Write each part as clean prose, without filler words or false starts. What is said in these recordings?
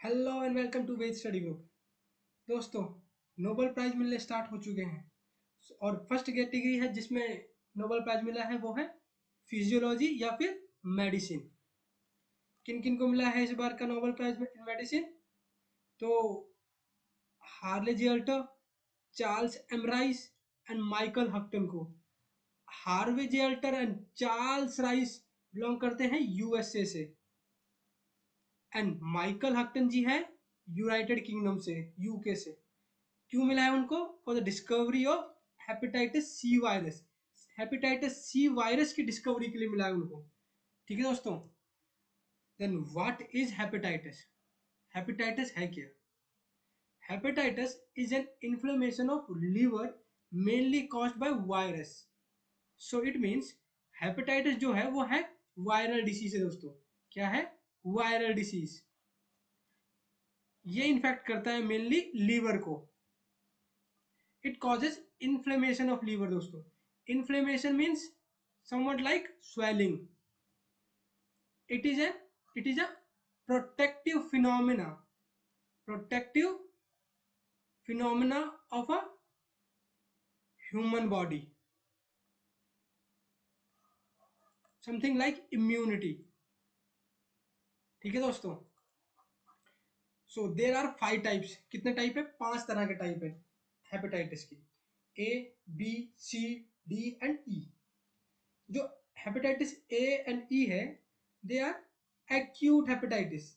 Hello and welcome to Ved study group. दोस्तों, Nobel prize मिलने start हो चुके हैं और फर्स्ट कैटेगरी है जिसमें नोबेल प्राइज मिला है वो है फिजियोलॉजी या फिर मेडिसिन। किन किन को मिला है इस बार का नोबेल प्राइज में मेडिसिन? तो हार्ले जियल्टर, चार्ल्स एमराइस एंड माइकल हक्टन को। हार्वे जियल्टर एंड चार्ल्स राइस बिलोंग करते हैं यूएसए से एंड माइकल हक्टन जी है यूनाइटेड किंगडम से, यूके से। क्यों मिला है उनको? For the discovery of hepatitis C virus. Hepatitis C virus की डिस्कवरी के लिए मिला है उनको। ठीक है दोस्तों। Then what is hepatitis? Hepatitis है क्या? Hepatitis is an inflammation of liver mainly caused by virus. So it means hepatitis जो है वो है वायरल डिसीज है दोस्तों। क्या है? Viral disease. ये इन्फेक्ट करता है मेनली लीवर को। It causes inflammation of liver दोस्तों। Inflammation means somewhat like swelling. it is a it is a protective phenomena protective phenomena of a human body, something like immunity. ठीक है दोस्तों। So there are 5 types. कितने type है? 5 तरह के type है hepatitis की। A, B, C, D and E. जो हेपेटाइटिस ए एंड ई है they are acute hepatitis.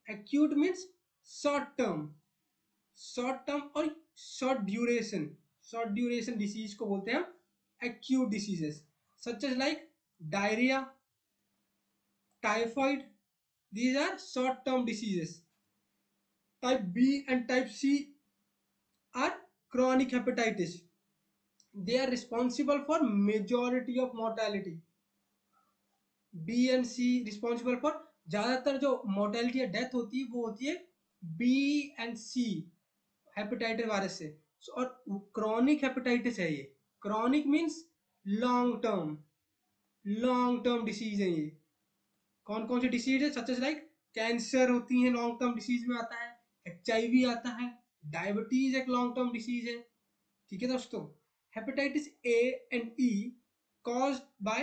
Acute means short term और शॉर्ट ड्यूरेशन डिसीज को बोलते हैं हम acute diseases, such as like diarrhoea, typhoid. These are short term diseases. Type B and type C are chronic hepatitis. They are responsible for majority of mortality. B and C responsible for ज्यादातर जो mortality या death होती है वो होती है B and C hepatitis virus से। और क्रॉनिक हेपेटाइटिस है ये। Chronic means long term disease है ये। कौन कौन सी डिसीज है? सच एज लाइक कैंसर होती है, लॉन्ग टर्म डिसीज में आता है। एचआईवी आता है। डायबिटीज एक लॉन्ग टर्म डिसीज है। ठीक है दोस्तों। Hepatitis A and E caused by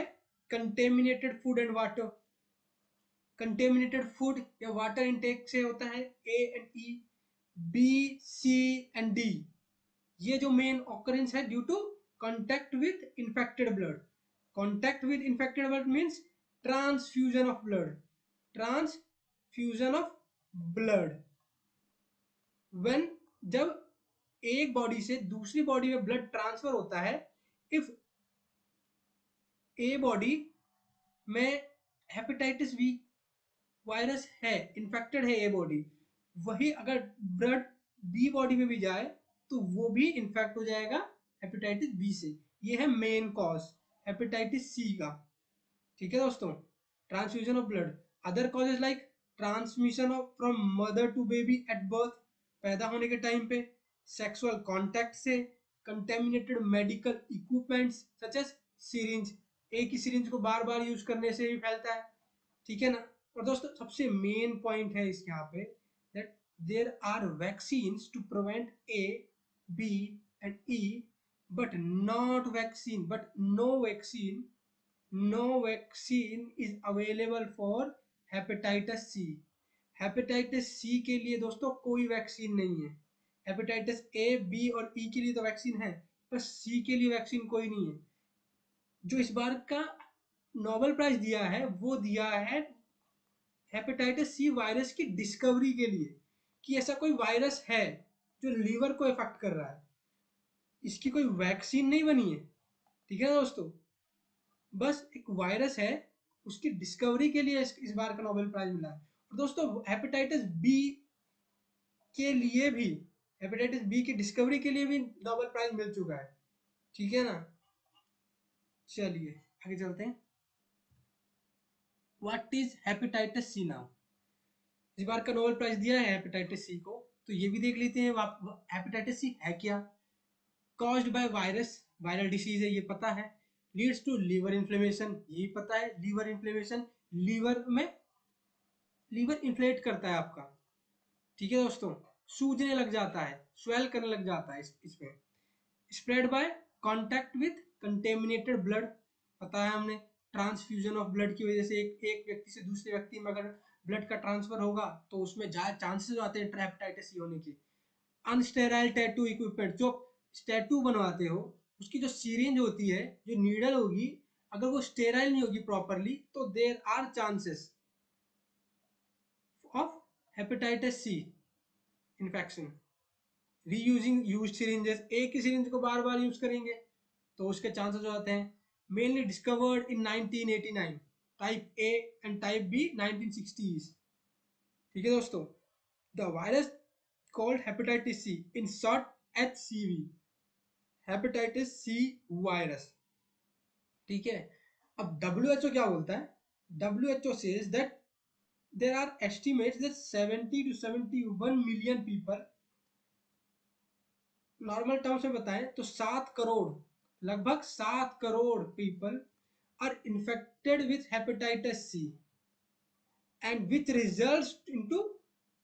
contaminated food and water. Contaminated food या वाटर इनटेक से होता है A and E. B, C and D ये जो मेन ऑकरेंस है due to contact with infected blood. Contact with infected blood means transfusion of blood. Transfusion of blood when जब एक body से दूसरी बॉडी में ब्लड ट्रांसफर होता है। इफ ए बॉडी में हेपेटाइटिस बी वायरस है, इन्फेक्टेड है ए बॉडी, वही अगर ब्लड बी बॉडी में भी जाए तो वो भी इन्फेक्ट हो जाएगा हेपेटाइटिस बी से। ये है मेन कॉज हेपेटाइटिस सी का। ठीक है दोस्तों। Transfusion of blood. Other causes like transmission of from mother to baby at birth, पैदा होने के टाइम पे। सेक्सुअल कॉन्टैक्ट से। Contaminated medical equipments such as syringe, एक ही सिरिंज को बार बार यूज करने से भी फैलता है। ठीक है ना। और दोस्तों सबसे मेन पॉइंट है इस यहाँ पे that there are vaccines to prevent A, B and E but no vaccine is available for hepatitis C. Hepatitis C के लिए दोस्तों कोई वैक्सीन नहीं है। हेपेटाइटिस ए, बी और ई के लिए तो वैक्सीन है, पर सी के लिए वैक्सीन कोई नहीं है। जो इस बार का नोबेल प्राइज दिया है वो दिया है हेपेटाइटिस सी वायरस की डिस्कवरी के लिए, कि ऐसा कोई वायरस है जो लीवर को इफेक्ट कर रहा है। इसकी कोई वैक्सीन नहीं बनी है। ठीक है ना दोस्तों। बस एक वायरस है, उसकी डिस्कवरी के लिए इस बार का नोबेल प्राइज मिला है। और दोस्तों हेपेटाइटिस बी के लिए भी, हेपेटाइटिस बी की डिस्कवरी के लिए भी नोबेल प्राइज मिल चुका है। ठीक है ना। चलिए आगे चलते हैं। What is hepatitis C now? इस बार का नोबेल प्राइज दिया है हेपेटाइटिस सी को, तो ये भी देख लेते हैं हेपेटाइटिस सी है क्या। Caused by virus, viral disease है ये पता है। लीड्स टू लीवर इन्फ्लेमेशन, ये पता है। लीवर इन्फ्लेमेशन, लीवर इन्फ्लेट करता है आपका। ठीक है दोस्तों, सूजने लग जाता है, स्वेल करने लग जाता है इसमें। Spread by contact with contaminated blood, पता है हमने, ट्रांसफ्यूजन ऑफ ब्लड की वजह से एक व्यक्ति से दूसरे व्यक्ति में अगर ब्लड का ट्रांसफर होगा तो उसमें ज़्यादा चांसेस आते हैं हेपेटाइटिस सी होने के। अनस्टेराइल टैटू इक्विपमेंट, जो टैटू बनवाते हो उसकी जो सीरिंज होती है, जो नीडल होगी, अगर वो स्टेराइल नहीं होगी प्रॉपरली तो there are chances of hepatitis C infection. Reusing use syringes, एक ही सिरिंज को बार बार यूज करेंगे तो उसके चांसेस हो जाते हैं। Mainly discovered in 1989, type A and type B 1960s। ठीक है दोस्तों, the virus called hepatitis C, in short HCV, hepatitis C virus. ठीक है, अब WHO क्या बोलता है? WHO says that there are estimates that 70 to 71 million people, normal terms में बताएं तो 7 करोड़, लगभग 7 crore people are infected with hepatitis C and which result into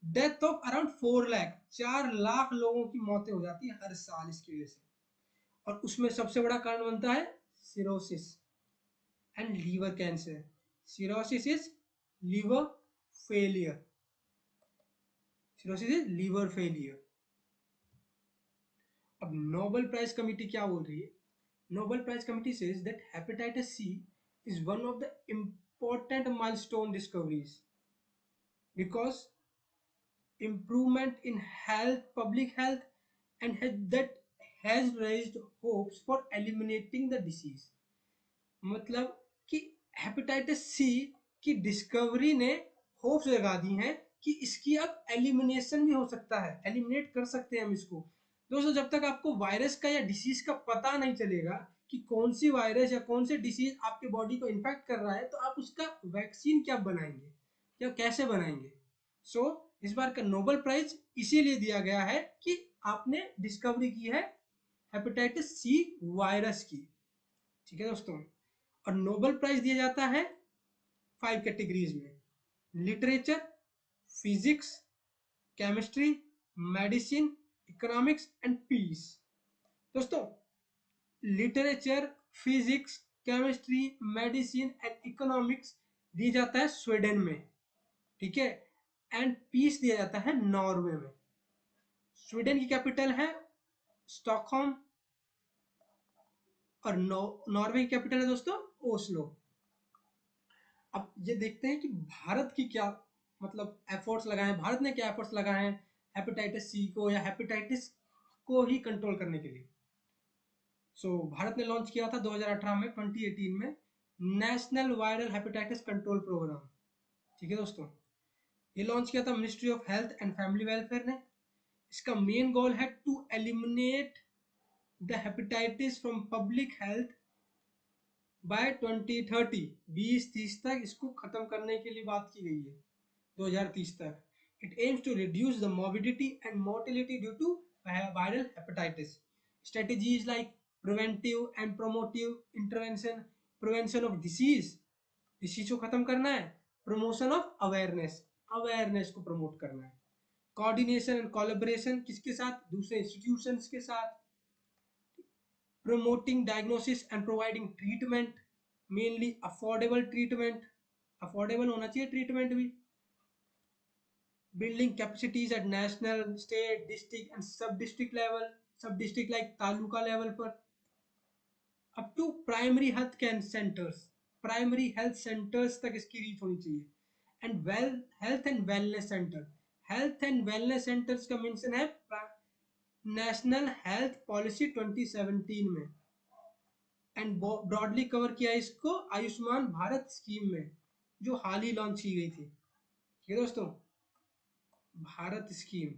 death of around 4 lakh, 4 lakh लोगों की मौतें हो जाती है हर साल इसकी वजह से। और उसमें सबसे बड़ा कारण बनता है cirrhosis and liver cancer. Cirrhosis is liver failure, cirrhosis is liver failure. अब नोबेल प्राइज कमेटी क्या बोल रही है? Nobel prize committee says that hepatitis C is one of the important milestone discoveries because improvement in health, public health, and that has raised hopes for eliminating the disease। मतलब कि hepatitis C की discovery ने hopes जगा दी हैं कि इसकी अब elimination भी हो सकता है, एलिमिनेट कर सकते हैं हम इसको। दोस्तों, जब तक आपको वायरस का या डिसीज का पता नहीं चलेगा कि कौन सी वायरस या कौन से डिसीज आपके बॉडी को इन्फेक्ट कर रहा है, तो आप उसका वैक्सीन क्या बनाएंगे या कैसे बनाएंगे? सो इस बार का नोबेल प्राइज इसीलिए दिया गया है कि आपने डिस्कवरी की है हेपेटाइटिस सी वायरस की। ठीक है दोस्तों, और नोबेल प्राइज दिया जाता है 5 कैटेगरीज में: literature, physics, chemistry, medicine, economics and peace. दोस्तों, literature, physics, chemistry, medicine and economics दिया जाता है स्वीडन में। ठीक है, एंड पीस दिया जाता है नॉर्वे में। स्वीडन की कैपिटल है स्टॉकहोम और नॉर्वे की कैपिटल है दोस्तों ओस्लो। अब ये देखते हैं कि भारत की क्या मतलब एफर्ट्स लगाए हैं, भारत ने क्या एफर्ट्स लगाए हैं हेपेटाइटिस सी को या हेपेटाइटिस को ही कंट्रोल करने के लिए। भारत ने लॉन्च किया था 2018 में, 2018 में national viral hepatitis control programme. ठीक है दोस्तों, ये लॉन्च किया था ministry of health and family welfare ने। इसका मेन गोल है to eliminate the hepatitis from public health by 2030, 2030 तक इसको खत्म करने के लिए बात की गई है, 2030 तक। It aims to reduce the morbidity and mortality due to viral hepatitis. Strategies like preventive and promotive intervention, prevention of disease को खत्म करना है, promotion of awareness को प्रमोट करना है, coordination and collaboration किसके साथ? दूसरे institutions के साथ, promoting diagnosis and providing treatment, mainly affordable treatment, affordable होना चाहिए treatment भी, building capacities at national, state, district and sub-district level, sub-district like taluka level पर, up to primary health centers, primary health centers तक इसकी reach होनी चाहिए, and health and wellness center, health and wellness centers का mention है national health policy 2017 में, and broadly cover किया इसको आयुष्मान भारत स्कीम में जो हाल ही लॉन्च की गई थी। ठीक है दोस्तों, भारत स्कीम।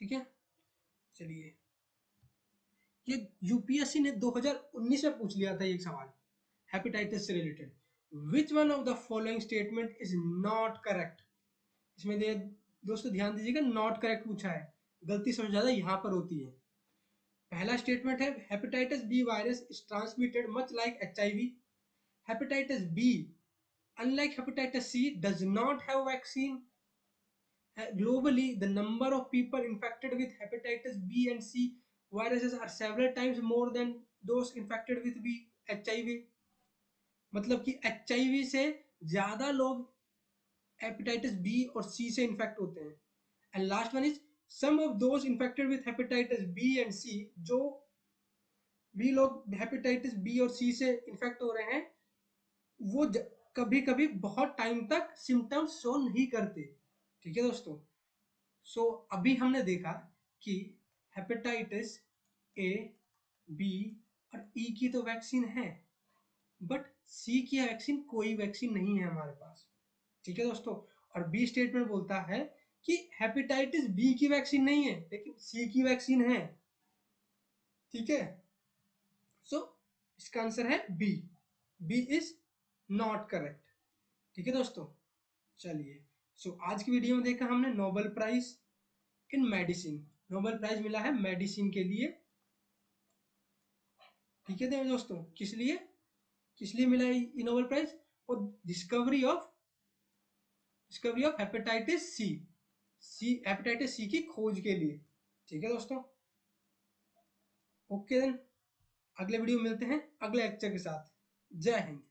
ठीक है, चलिए, ये यूपीएससी ने 2019 में पूछ लिया था एक सवाल हेपेटाइटिस से related, which one of the following statement is not correct. इसमें दोस्तों ध्यान दीजिएगा, नॉट करेक्ट पूछा है, गलती सबसे ज्यादा यहाँ पर होती है। पहला स्टेटमेंट है hepatitis B virus is transmitted much like HIV। Hepatitis B unlike hepatitis C does not have vaccine Globally, the number of people infected with hepatitis B and C viruses are several times more than those infected with B HIV. मतलब कि HIV से ज्यादा लोग hepatitis B और सी से infect होते हैं. And last one is some of those infected with hepatitis B and C, जो भी लोग हेपेटाइटिस बी और सी से इन्फेक्ट हो रहे हैं वो कभी कभी बहुत टाइम तक सिम्टम्स शो नहीं करते. ठीक है दोस्तों. सो अभी हमने देखा कि हेपेटाइटिस ए, बी और ई की तो वैक्सीन है, बट सी की वैक्सीन कोई वैक्सीन नहीं है हमारे पास. ठीक है दोस्तों. और बी स्टेटमेंट बोलता है कि हेपेटाइटिस बी की वैक्सीन नहीं है लेकिन सी की वैक्सीन है. ठीक है. सो इसका आंसर है B. B is not correct. ठीक है दोस्तों. चलिए. सो आज की वीडियो में देखा हमने Nobel prize in medicine. Nobel prize मिला है मेडिसिन के लिए. ठीक है दोस्तों. किस लिए मिला ये Nobel prize? For discovery of hepatitis C. Hepatitis C की खोज के लिए. ठीक है दोस्तों. ओके देन, अगले वीडियो में मिलते हैं अगले लेक्चर के साथ. जय हिंद.